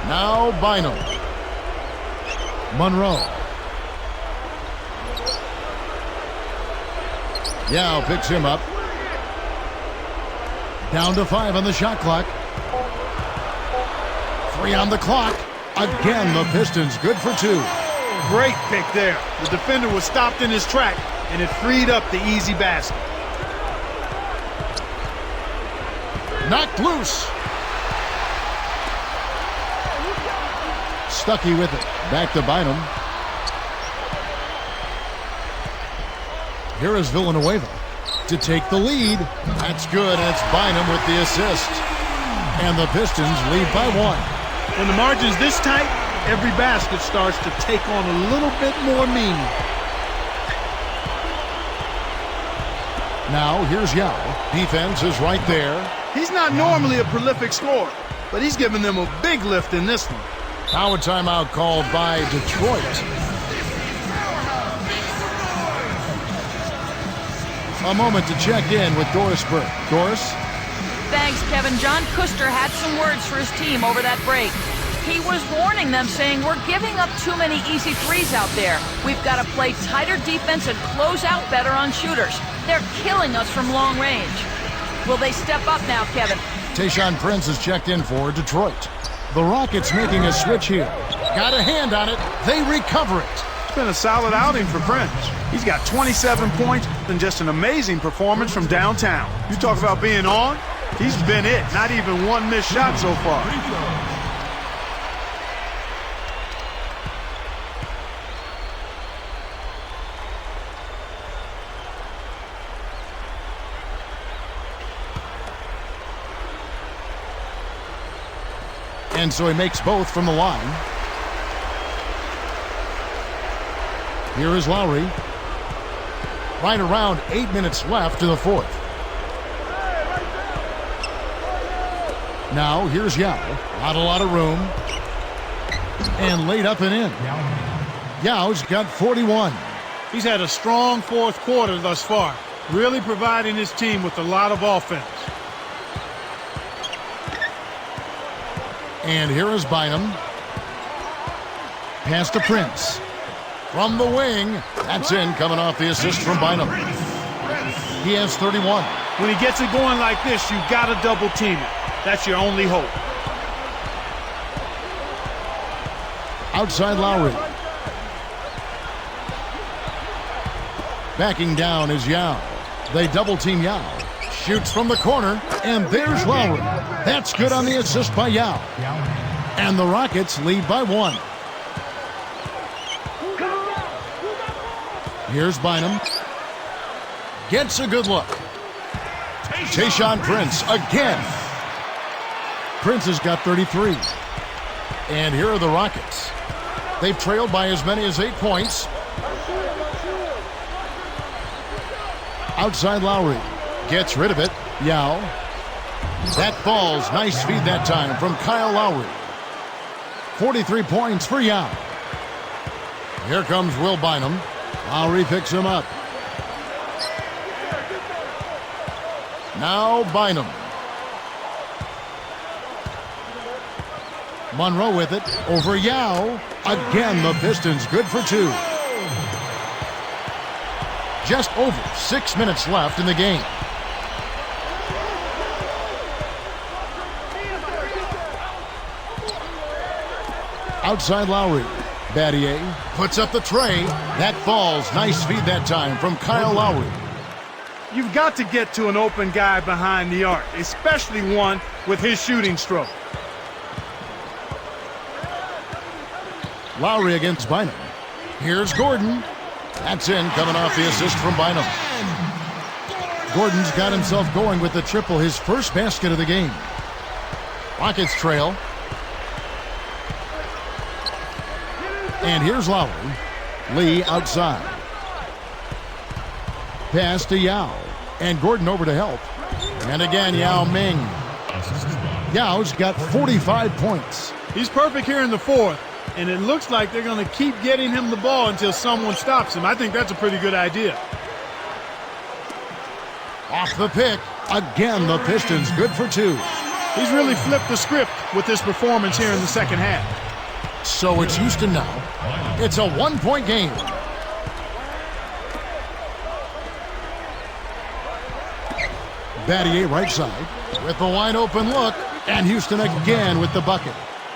Now Bynum. Monroe. Yao picks him up. Down to 5 on the shot clock. 3 on the clock. Again, the Pistons good for 2. Great pick there. The defender was stopped in his track, and it freed up the easy basket. Knocked loose. Stuckey with it. Back to Bynum. Here is Villanueva to take the lead. That's good, and it's Bynum with the assist. And the Pistons lead by 1. When the margin's this tight, every basket starts to take on a little bit more meaning. Now, here's Yao. Defense is right there. He's not normally a prolific scorer, but he's given them a big lift in this one. Now a timeout called by Detroit. A moment to check in with Doris Burke. Doris? Thanks, Kevin. John Kuster had some words for his team over that break. He was warning them, saying, we're giving up too many easy threes out there. We've got to play tighter defense and close out better on shooters. They're killing us from long range. Will they step up now, Kevin? Tayshaun Prince is checked in for Detroit. The Rockets making a switch here. Got a hand on it. They recover it. It's been a solid outing for Prince. He's got 27 points and just an amazing performance from downtown. You talk about being on, he's been it. Not even one missed shot so far. And so he makes both from the line. Here is Lowry. Right around 8 minutes left to the 4th. Now here's Yao. Not a lot of room. And laid up and in. Yao's got 41. He's had a strong fourth quarter thus far, really providing his team with a lot of offense. And here is Bynum. Pass to Prince. From the wing. That's in, coming off the assist from Bynum. He has 31. When he gets it going like this, you've got to double team it. That's your only hope. Outside Lowry. Backing down is Yao. They double team Yao. Shoots from the corner, and there's Lowry. That's good on the assist by Yao. And the Rockets lead by 1. Here's Bynum. Gets a good look. Tayshaun Prince again. Prince has got 33. And here are the Rockets. They've trailed by as many as 8 points. Outside Lowry. Gets rid of it. Yao. That falls. Nice feed that time from Kyle Lowry. 43 points for Yao. Here comes Will Bynum. Lowry picks him up. Now Bynum. Monroe with it. Over Yao. Again, the Pistons good for 2. Just over 6 minutes left in the game. Outside Lowry. Battier puts up the tray. That falls. Nice feed that time from Kyle Lowry. You've got to get to an open guy behind the arc, especially one with his shooting stroke. Lowry against Bynum. Here's Gordon. That's in, coming off the assist from Bynum. Gordon's got himself going with the triple, his first basket of the game. Rockets trail. And here's Lowry. Lee outside. Pass to Yao. And Gordon over to help. And again, Yao Ming. Yao's got 45 points. He's perfect here in the fourth, and it looks like they're going to keep getting him the ball until someone stops him. I think that's a pretty good idea. Off the pick. Again, the Pistons good for 2. He's really flipped the script with this performance here in the second half. So it's Houston now. It's a 1-point game. Battier right side with the wide open look, and Houston again with the bucket.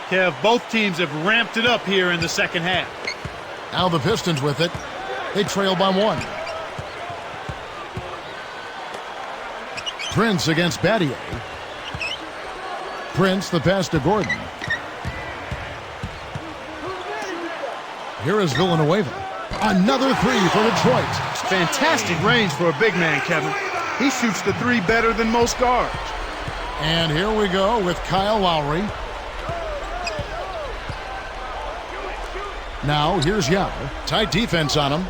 Kev, both teams have ramped it up here in the second half. Now the Pistons with it. They trail by 1. Prince against Battier. Prince, the pass to Gordon. Here is Villanueva. Another 3 for Detroit. Fantastic range for a big man, Kevin. He shoots the 3 better than most guards. And here we go with Kyle Lowry. Now here's Yao. Tight defense on him.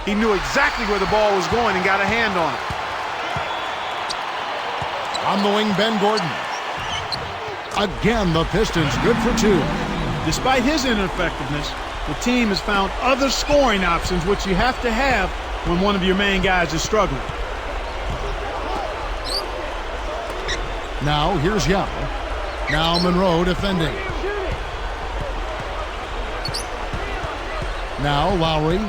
He knew exactly where the ball was going and got a hand on it. On the wing, Ben Gordon. Again, the Pistons good for 2. Despite his ineffectiveness, the team has found other scoring options, which you have to have when one of your main guys is struggling. Now here's Yao. Now Monroe defending. Now Lowry.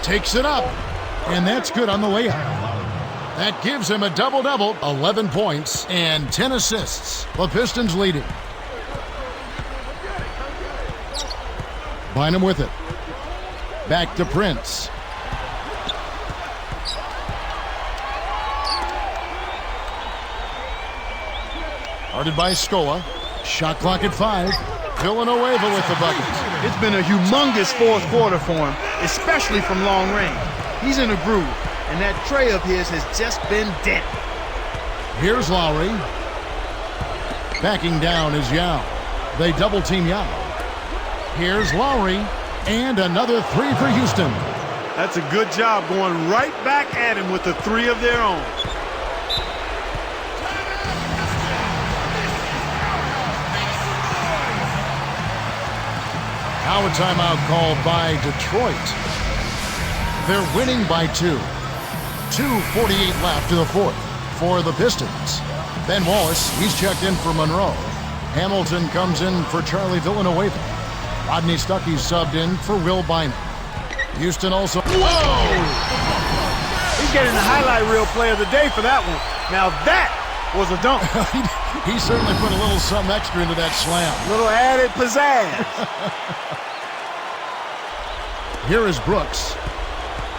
Takes it up. And that's good on the layup. That gives him a double-double, 11 points and 10 assists. The Pistons leading. Bynum with it. Back to Prince. Guarded by Scola. Shot clock at 5. Villanueva with the bucket. It's been a humongous fourth quarter for him, especially from long range. He's in a groove, and that tray of his has just been dead. Here's Lowry. Backing down is Yao. They double team Yao. Here's Lowry. And another 3 for Houston. That's a good job going right back at him with a 3 of their own. Now a timeout called by Detroit. They're winning by 2. 2:48 left to the fourth for the Pistons. Ben Wallace, he's checked in for Monroe. Hamilton comes in for Charlie Villanueva. Rodney Stuckey subbed in for Will Bynum. Houston also... Whoa! He's getting the highlight reel play of the day for that one. Now that was a dunk. He certainly put a little something extra into that slam. Little added pizzazz. Here is Brooks.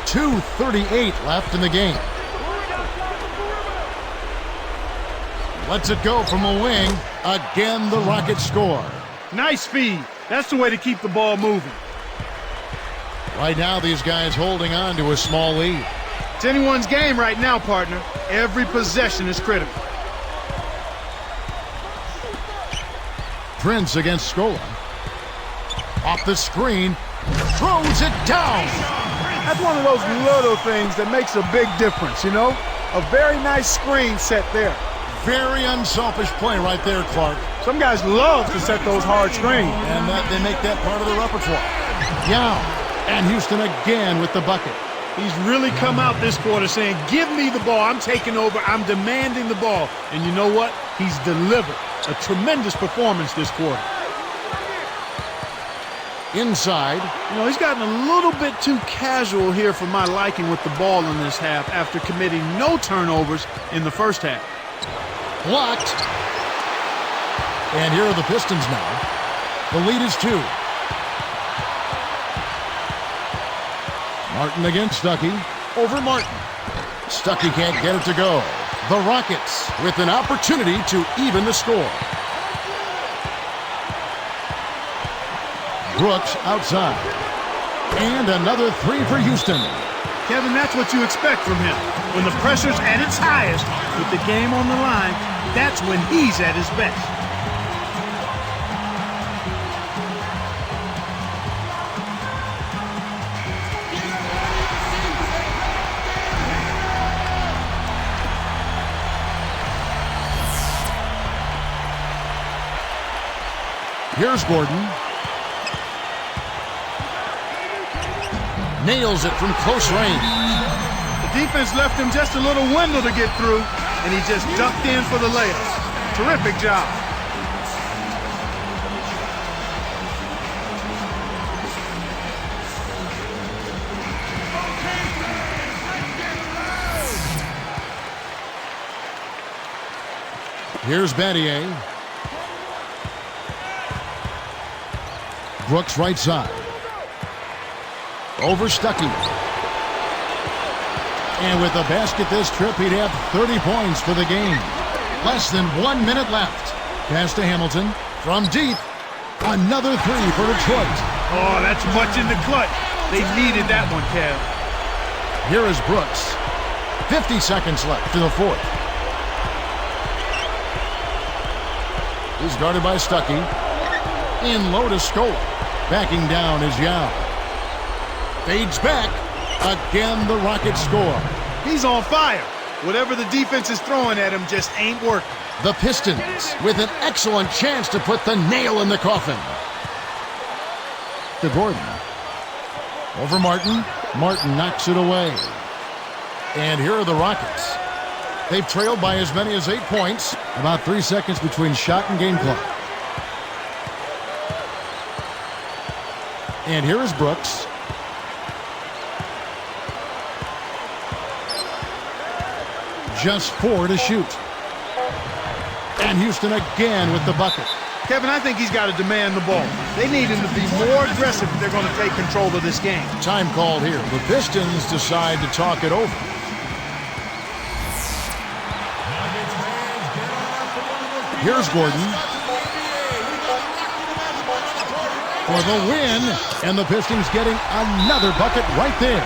2:38 left in the game. Lets it go from a wing. Again, the Rockets score. Nice feed. That's the way to keep the ball moving. Right now, these guys holding on to a small lead. It's anyone's game right now, partner. Every possession is critical. Prince against Scola. Off the screen. Throws it down. That's one of those little things that makes a big difference, you know? A very nice screen set there. Very unselfish play right there, Clark. Some guys love to set those hard screens. And they make that part of the repertoire. Yao. And Houston again with the bucket. He's really come out this quarter saying, give me the ball. I'm taking over. I'm demanding the ball. And you know what? He's delivered. A tremendous performance this quarter. Inside. You know, he's gotten a little bit too casual here for my liking with the ball in this half after committing no turnovers in the first half. Blocked. And here are the Pistons now. The lead is 2. Martin against Stuckey. Over Martin. Stuckey can't get it to go. The Rockets with an opportunity to even the score. Brooks outside. And another 3 for Houston. Kevin, that's what you expect from him. When the pressure's at its highest, with the game on the line, that's when he's at his best. Here's Gordon. Nails it from close range. The defense left him just a little window to get through, and he just ducked in for the layup. Terrific job. Here's Battier. Brooks right side. Over Stuckey. And with a basket this trip, he'd have 30 points for the game. Less than 1 minute left. Pass to Hamilton. From deep. Another 3 for Detroit. Oh, that's much in the clutch. They needed that one, Kev. Here is Brooks. 50 seconds left in the fourth. He's guarded by Stuckey. In low to Scola. Backing down is Yao. Fades back. Again, the Rockets score. He's on fire. Whatever the defense is throwing at him just ain't working. The Pistons with an excellent chance to put the nail in the coffin. To Gordon. Over Martin. Martin knocks it away. And here are the Rockets. They've trailed by as many as 8 points. About 3 seconds between shot and game clock. And here is Brooks. Just 4 to shoot. And Houston again with the bucket. Kevin, I think he's got to demand the ball. They need him to be more aggressive if they're going to take control of this game. Time called here. The Pistons decide to talk it over. Here's Gordon. For the win. And the Pistons getting another bucket right there.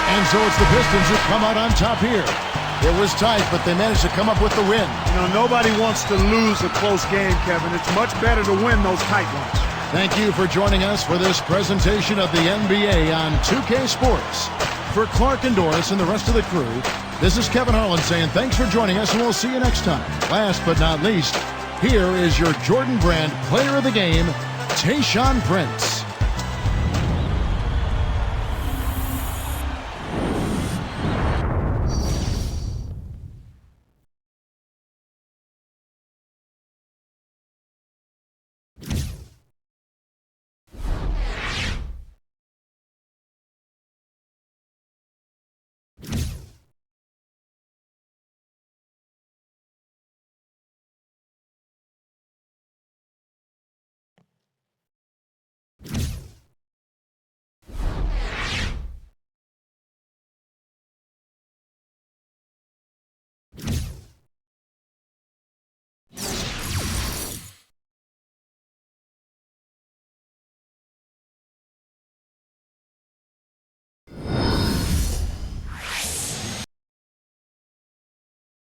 And so it's the Pistons who come out on top here. It was tight, but they managed to come up with the win. You know, nobody wants to lose a close game, Kevin. It's much better to win those tight ones. Thank you for joining us for this presentation of the NBA on 2K Sports. For Clark and Doris and the rest of the crew, this is Kevin Harlan saying thanks for joining us, and we'll see you next time. Last but not least, Here is your Jordan Brand Player of the Game, Tayshaun Prince.